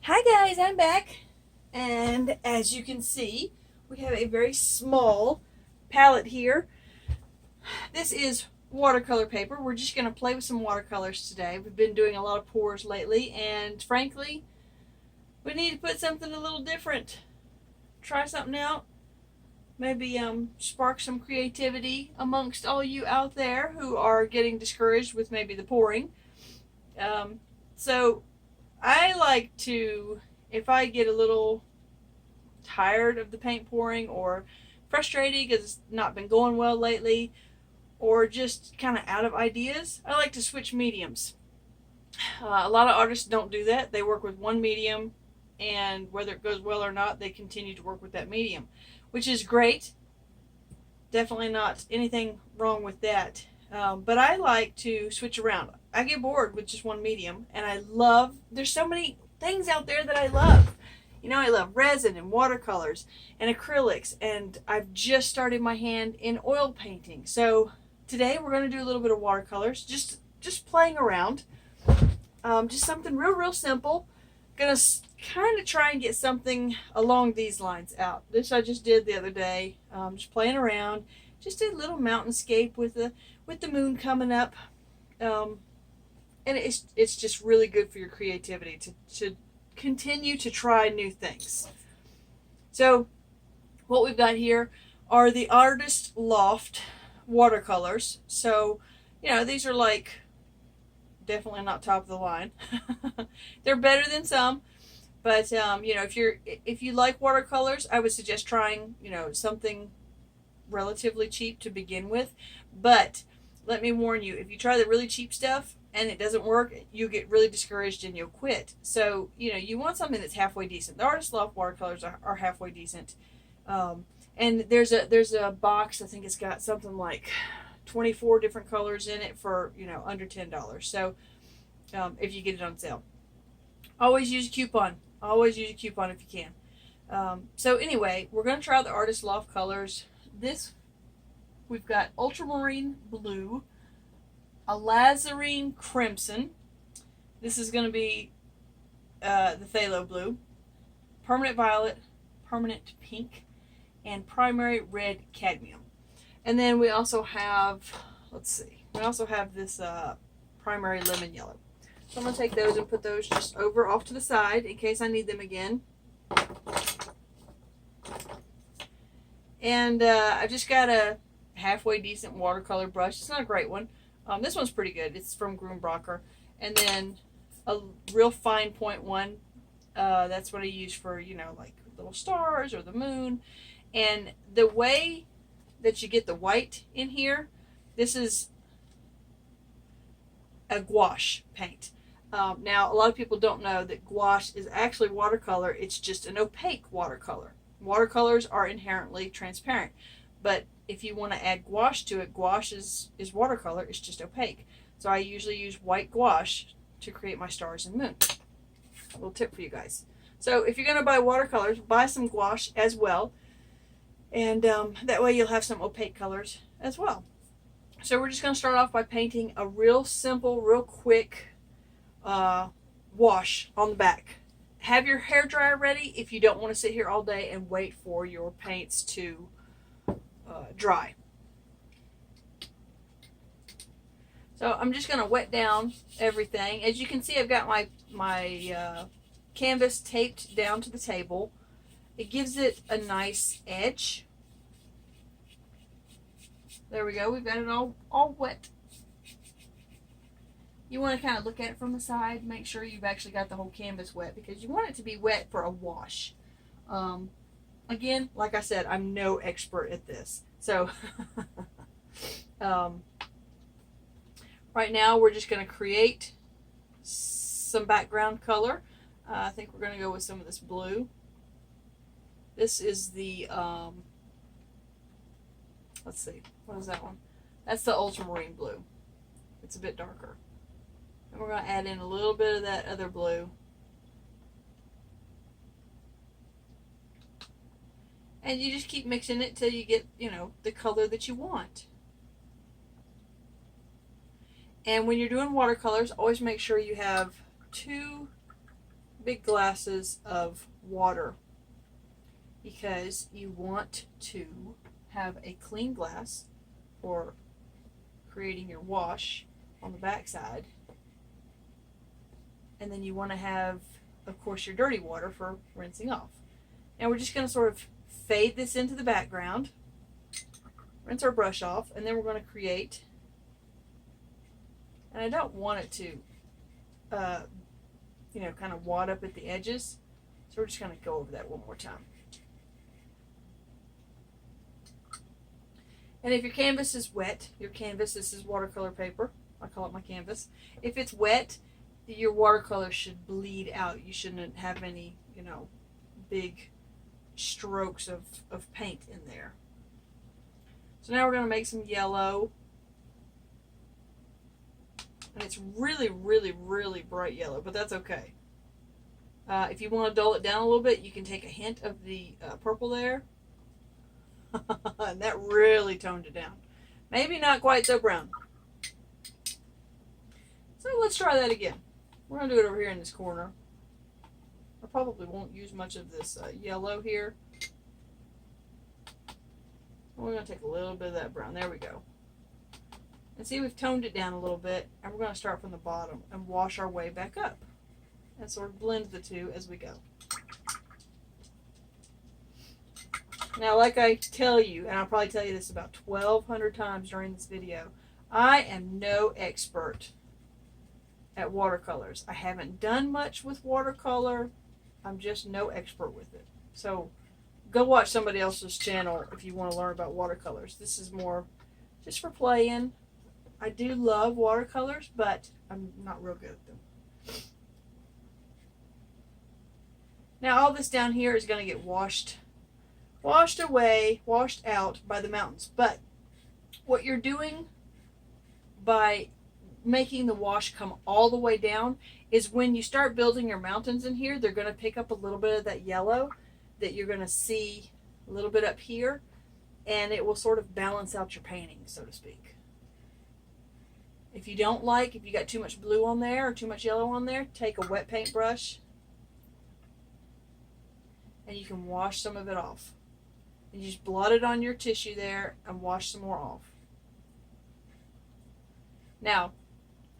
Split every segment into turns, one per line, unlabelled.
Hi guys, I'm back, and as you can see, we have a very small palette here. This is watercolor paper. We're just going to play with some watercolors today. We've been doing a lot of pours lately, and frankly, we need to put something a little different. Try something out. Maybe spark some creativity amongst all you out there who are getting discouraged with maybe the pouring. Um, so I like to, if I get a little tired of the paint pouring or frustrated because it's not been going well lately or just kind of out of ideas, I like to switch mediums. A lot of artists don't do that. They work with one medium, and whether it goes well or not, they continue to work with that medium, which is great. Definitely not anything wrong with that. But I like to switch around. I get bored with just one medium, and there's so many things out there that I love. I love resin and watercolors and acrylics, and I've just started my hand in oil painting. So today we're going to do a little bit of watercolors, just playing around. Just something real simple. Gonna kind of try and get something along these lines out. This I just did the other day. Just playing around. Just did a little mountainscape with the moon coming up. And it's just really good for your creativity to continue to try new things. So what we've got here are the Artist Loft watercolors. So these are like definitely not top of the line. They're better than some, but if you like watercolors, I would suggest trying something relatively cheap to begin with. But let me warn you, if you try the really cheap stuff and it doesn't work, you get really discouraged and you'll quit. So you want something that's halfway decent. The Artist Loft watercolors are halfway decent. And there's a box. I think it's got something like 24 different colors in it for under $10. So if you get it on sale, always use a coupon. Always use a coupon if you can. So anyway, we're going to try the Artist Loft colors. We've got ultramarine blue, alizarin crimson. This is going to be the phthalo blue, permanent violet, permanent pink, and primary red cadmium. And then we also have, we also have this primary lemon yellow. So I'm going to take those and put those just off to the side in case I need them again. And I've just got a halfway decent watercolor brush. It's not a great one. This one's pretty good. It's from Groombrocker. And then a real fine point one. That's what I use for, like little stars or the moon. And the way that you get the white in here, this is a gouache paint. Now, a lot of people don't know that gouache is actually watercolor. It's just an opaque watercolor. Watercolors are inherently transparent, but if you want to add gouache to it, gouache is watercolor. It's just opaque. So I usually use white gouache to create my stars and moon. A little tip for you guys. So if you're going to buy watercolors, buy some gouache as well, and that way you'll have some opaque colors as well. So we're just going to start off by painting a real simple, real quick wash on the back. Have your hair dryer ready if you don't want to sit here all day and wait for your paints to dry. So I'm just going to wet down everything. As you can see, I've got my canvas taped down to the table. It gives it a nice edge. There we go. We've got it all wet. You want to kind of look at it from the side, make sure you've actually got the whole canvas wet because you want it to be wet for a wash. Again, like I said, I'm no expert at this. So right now we're just going to create some background color. I think we're going to go with some of this blue. This is the, let's see, what is that one? That's the ultramarine blue. It's a bit darker. And we're going to add in a little bit of that other blue. And you just keep mixing it till you get, the color that you want. And when you're doing watercolors, always make sure you have two big glasses of water because you want to have a clean glass for creating your wash on the back side. And then you want to have, of course, your dirty water for rinsing off. Now we're just going to sort of fade this into the background, rinse our brush off, and then we're going to create, and I don't want it to, kind of wad up at the edges, so we're just going to go over that one more time. And if your canvas is wet, this is watercolor paper, I call it my canvas. If it's wet, your watercolor should bleed out. You shouldn't have any, big strokes of paint in there. So now we're going to make some yellow. And it's really, really, really bright yellow, but that's okay. If you want to dull it down a little bit, you can take a hint of the purple there. And that really toned it down. Maybe not quite so brown. So let's try that again. We're going to do it over here in this corner. I probably won't use much of this yellow here. We're going to take a little bit of that brown. There we go. And see, we've toned it down a little bit. And we're going to start from the bottom and wash our way back up. And sort of blend the two as we go. Now, like I tell you, and I'll probably tell you this about 1,200 times during this video, I am no expert at watercolors. I haven't done much with watercolor. I'm just no expert with it. So go watch somebody else's channel if you want to learn about watercolors. This is more just for playing. I do love watercolors, but I'm not real good at them. Now all this down here is going to get washed away, washed out by the mountains. But what you're doing by making the wash come all the way down is when you start building your mountains in here, they're going to pick up a little bit of that yellow that you're going to see a little bit up here, and it will sort of balance out your painting, so to speak. If you got too much blue on there or too much yellow on there, take a wet paint brush and you can wash some of it off. And you just blot it on your tissue there and wash some more off. Now,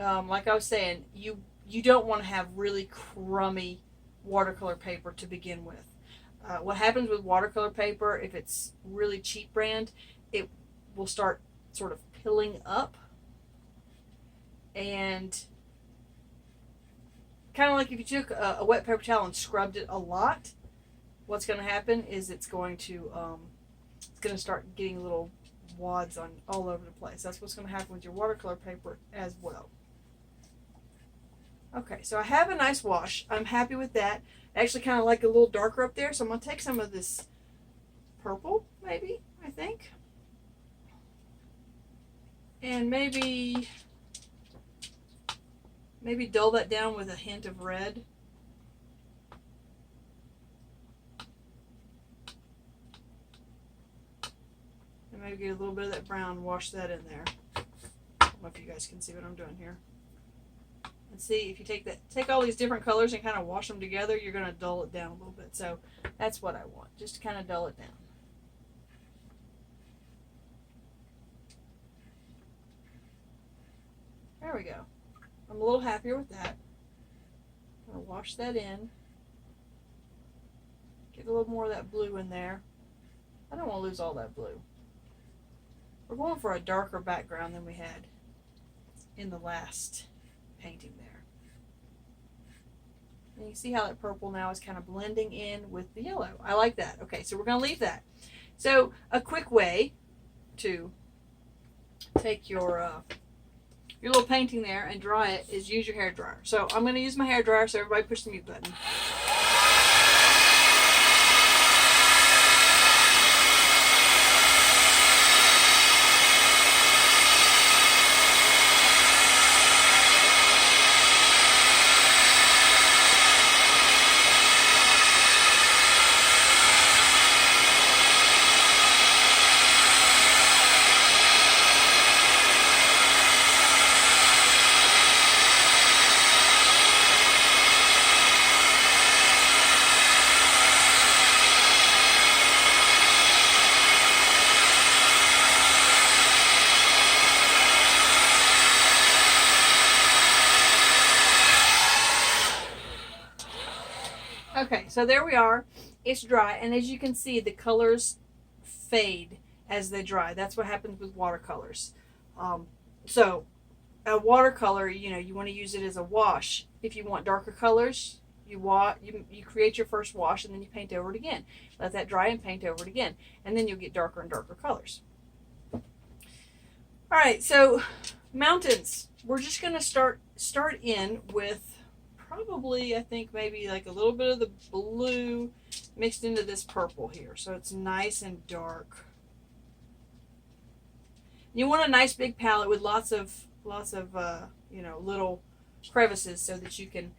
like I was saying, you don't want to have really crummy watercolor paper to begin with. What happens with watercolor paper, if it's really cheap brand, it will start sort of pilling up. And kind of like if you took a wet paper towel and scrubbed it a lot, what's going to happen is it's going to start getting little wads on all over the place. That's what's going to happen with your watercolor paper as well. Okay, so I have a nice wash. I'm happy with that. I actually kind of like a little darker up there, so I'm going to take some of this purple, maybe, I think. And maybe dull that down with a hint of red. And maybe get a little bit of that brown, wash that in there. I don't know if you guys can see what I'm doing here. And see, if you take all these different colors and kind of wash them together, you're going to dull it down a little bit. So that's what I want, just to kind of dull it down. There we go. I'm a little happier with that. I'm going to wash that in. Get a little more of that blue in there. I don't want to lose all that blue. We're going for a darker background than we had in the last painting there. And you see how that purple now is kind of blending in with the yellow. I like that. Okay, so we're going to leave that. So a quick way to take your little painting there and dry it is use your hair dryer. So I'm going to use my hair dryer, so everybody push the mute button. Okay, so there we are. It's dry, and as you can see, the colors fade as they dry. That's what happens with watercolors. So a watercolor, you want to use it as a wash. If you want darker colors, you create your first wash, and then you paint over it again. Let that dry and paint over it again, and then you'll get darker and darker colors. All right, so mountains. We're just going to start in with probably, I think, maybe like a little bit of the blue mixed into this purple here, so it's nice and dark. You want a nice big palette with lots of little crevices so that you can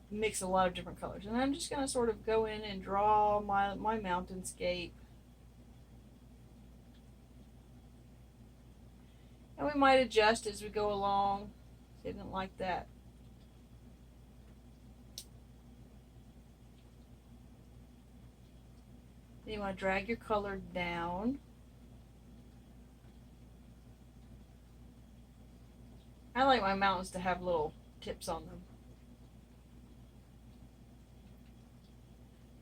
mix a lot of different colors. And I'm just going to sort of go in and draw my mountainscape. And we might adjust as we go along. I didn't like that. Then you want to drag your color down. I like my mountains to have little tips on them.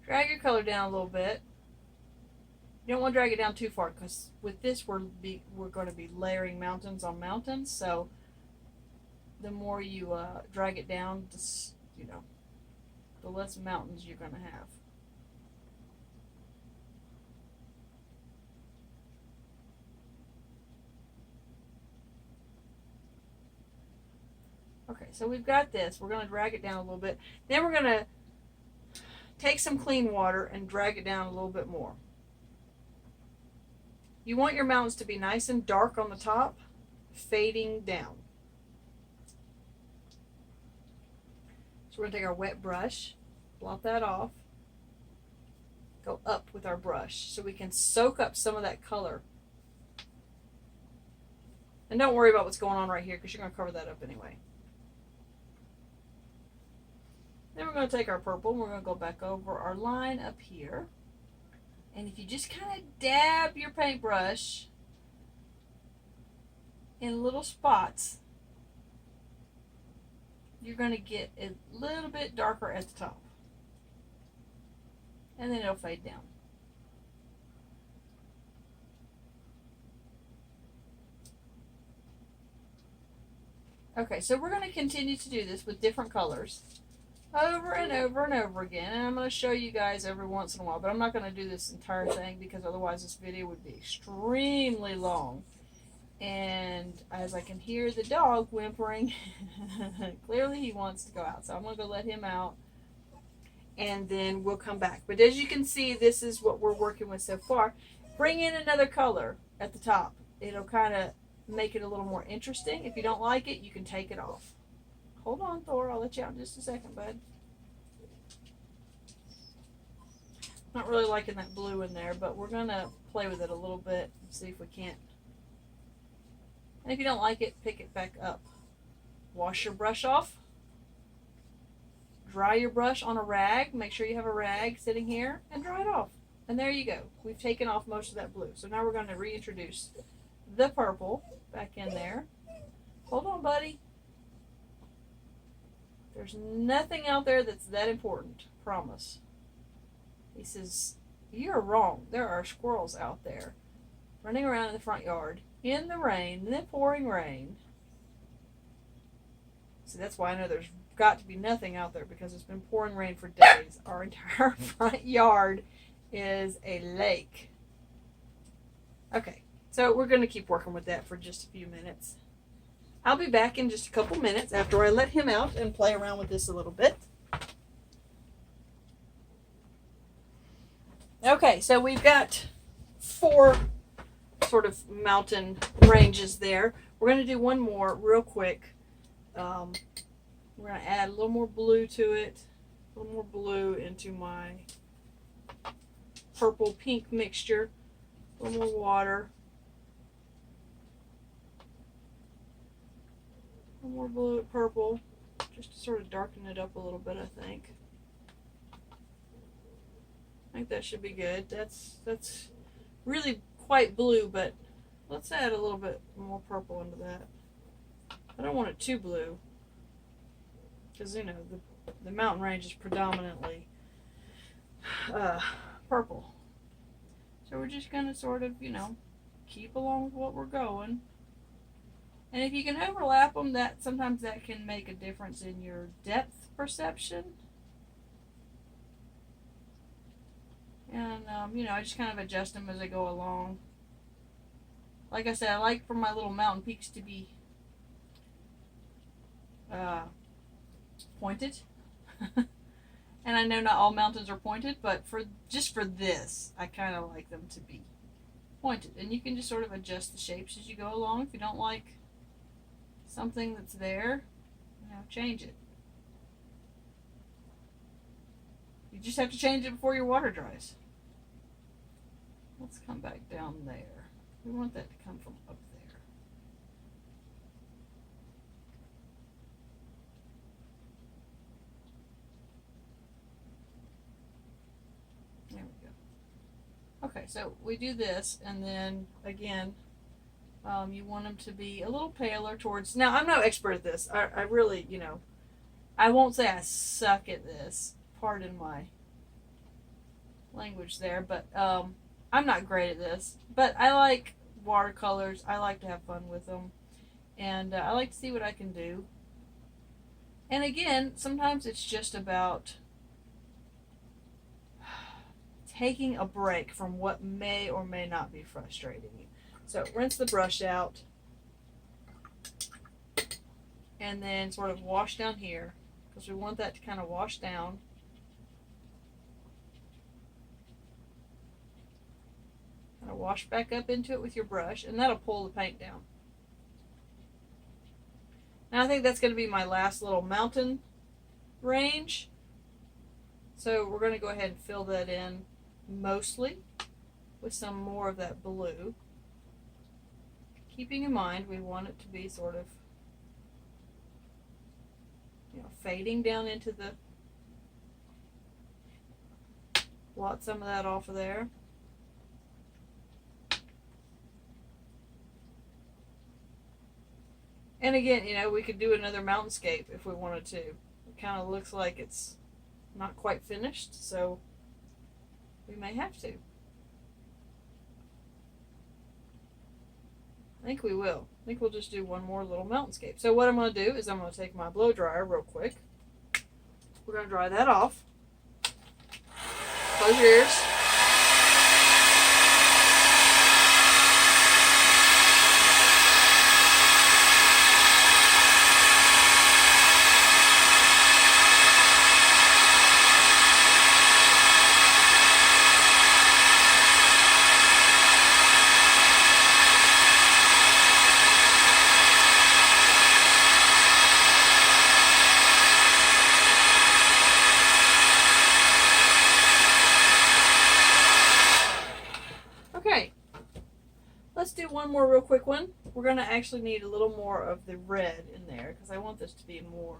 Drag your color down a little bit. You don't want to drag it down too far, because with this we're going to be layering mountains on mountains. So the more you drag it down, the less mountains you're going to have. Okay, so we've got this. We're going to drag it down a little bit. Then we're going to take some clean water and drag it down a little bit more. You want your mountains to be nice and dark on the top, fading down. So we're going to take our wet brush, blot that off, go up with our brush so we can soak up some of that color. And don't worry about what's going on right here, because you're going to cover that up anyway. Then we're going to take our purple and we're going to go back over our line up here. And if you just kind of dab your paintbrush in little spots, you're going to get a little bit darker at the top. And then it'll fade down. Okay, so we're going to continue to do this with different colors over and over and over again, and I'm going to show you guys every once in a while, but I'm not going to do this entire thing because otherwise this video would be extremely long. And as I can hear the dog whimpering, clearly he wants to go out, so I'm going to go let him out, and then we'll come back. But as you can see, this is what we're working with so far. Bring in another color at the top. It'll kind of make it a little more interesting. If you don't like it, you can take it off. Hold on, Thor. I'll let you out in just a second, bud. Not really liking that blue in there, but we're going to play with it a little bit and see if we can't. And if you don't like it, pick it back up. Wash your brush off. Dry your brush on a rag. Make sure you have a rag sitting here and dry it off. And there you go. We've taken off most of that blue. So now we're going to reintroduce the purple back in there. Hold on, buddy. There's nothing out there that's that important, promise. He says, you're wrong. There are squirrels out there running around in the front yard in the rain, in the pouring rain. See, that's why I know there's got to be nothing out there, because it's been pouring rain for days. Our entire front yard is a lake. Okay, so we're going to keep working with that for just a few minutes. I'll be back in just a couple minutes after I let him out and play around with this a little bit. Okay, so we've got 4 sort of mountain ranges there. We're going to do one more real quick. We're going to add a little more blue to it, a little more blue into my purple pink mixture, a little more water. More blue, purple, just to sort of darken it up a little bit, I think. I think that should be good. That's really quite blue, but let's add a little bit more purple into that. I don't want it too blue, because you know the mountain range is predominantly purple. So we're just going to sort of, keep along with what we're going. And if you can overlap them, sometimes that can make a difference in your depth perception. And, I just kind of adjust them as I go along. Like I said, I like for my little mountain peaks to be pointed. And I know not all mountains are pointed, but just for this, I kind of like them to be pointed. And you can just sort of adjust the shapes as you go along. If you don't like something that's there, change it. You just have to change it before your water dries. Let's come back down there. We want that to come from up there. There we go. Okay, so we do this, and then again, you want them to be a little paler towards. Now, I'm no expert at this. I really, I won't say I suck at this. Pardon my language there, but I'm not great at this. But I like watercolors. I like to have fun with them, and I like to see what I can do. And again, sometimes it's just about taking a break from what may or may not be frustrating you. So rinse the brush out, and then sort of wash down here, because we want that to kind of wash down. Kind of wash back up into it with your brush, and that'll pull the paint down. Now I think that's going to be my last little mountain range. So we're going to go ahead and fill that in mostly with some more of that blue. Keeping in mind we want it to be sort of fading down into the, blot some of that off of there. And again, we could do another mountainscape if we wanted to. It kind of looks like it's not quite finished, so we may have to. I think we will. I think we'll just do one more little mountainscape. So what I'm going to do is I'm going to take my blow dryer real quick. We're going to dry that off. Close your ears. Okay, let's do one more real quick one. We're going to actually need a little more of the red in there because I want this to be more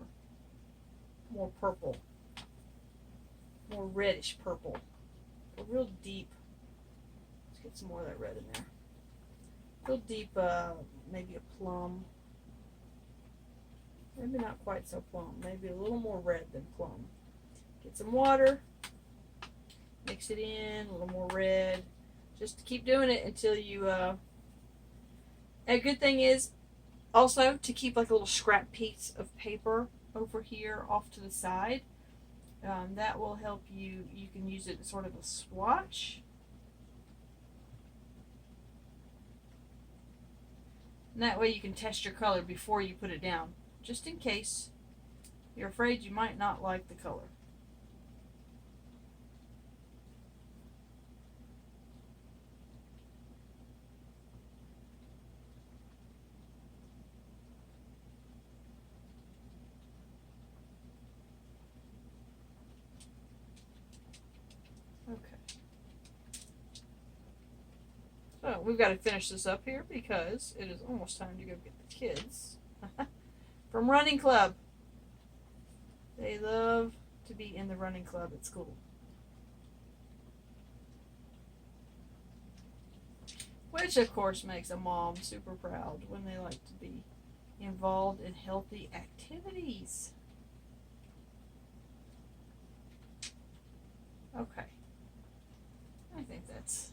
purple, more reddish purple, a real deep. Let's get some more of that red in there. Real deep, maybe a plum. Maybe not quite so plum. Maybe a little more red than plum. Get some water, mix it in, a little more red. Just keep doing it until you, a good thing is also to keep like a little scrap piece of paper over here off to the side. That will help you. You can use it as sort of a swatch. And that way you can test your color before you put it down, just in case you're afraid you might not like the color. So we've got to finish this up here because it is almost time to go get the kids from running club. They love to be in the running club at school. Which of course makes a mom super proud when they like to be involved in healthy activities. Okay. I think that's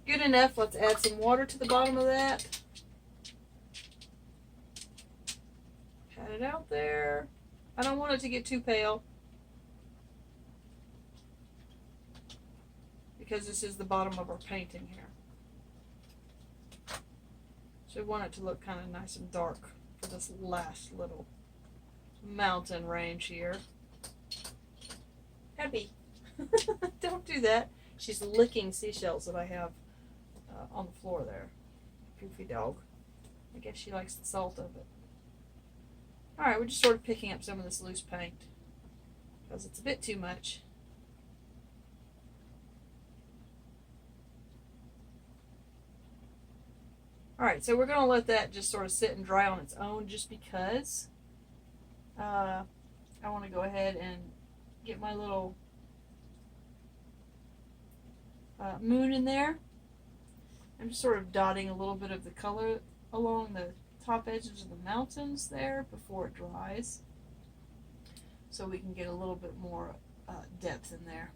good enough. Let's add some water to the bottom of that. Pat it out there. I don't want it to get too pale, because this is the bottom of our painting here. So we want it to look kind of nice and dark for this last little mountain range here. Abby, don't do that. She's licking seashells that I have on the floor there. Goofy dog. I guess she likes the salt of it. Alright, we're just sort of picking up some of this loose paint because it's a bit too much. Alright, so we're going to let that just sort of sit and dry on its own, just because I want to go ahead and get my little moon in there. I'm just sort of dotting a little bit of the color along the top edges of the mountains there before it dries, so we can get a little bit more depth in there.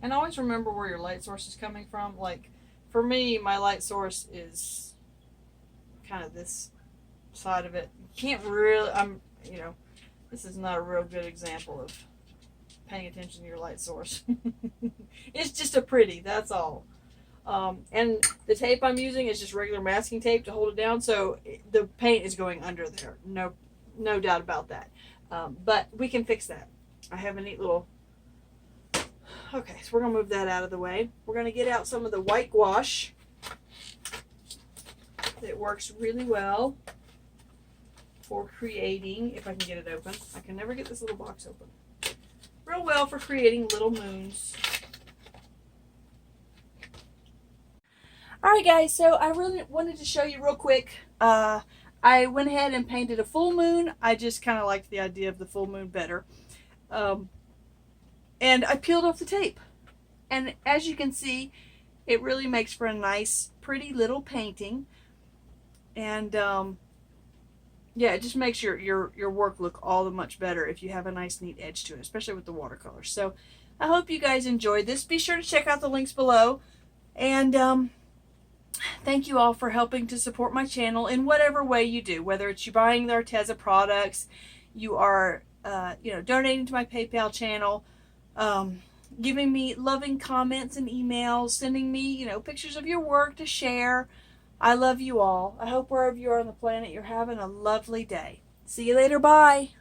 And always remember where your light source is coming from. Like for me, my light source is kind of this side of it. You can't really, this is not a real good example of paying attention to your light source. It's just a pretty, that's all. And the tape I'm using is just regular masking tape to hold it down, so the paint is going under there. No doubt about that. But we can fix that. I have a neat little... Okay, so we're going to move that out of the way. We're going to get out some of the white gouache. It works really well for creating, if I can get it open. I can never get this little box open. Real well for creating little moons. Alright guys, so I really wanted to show you real quick. I went ahead and painted a full moon. I just kind of liked the idea of the full moon better. And I peeled off the tape. And as you can see, it really makes for a nice, pretty little painting. And yeah, it just makes your work look all the much better if you have a nice, neat edge to it, especially with the watercolor. So I hope you guys enjoyed this. Be sure to check out the links below. And thank you all for helping to support my channel in whatever way you do, whether it's you buying the Arteza products, you are donating to my PayPal channel, giving me loving comments and emails, sending me pictures of your work to share. I love you all. I hope wherever you are on the planet you're having a lovely day. See you later. Bye.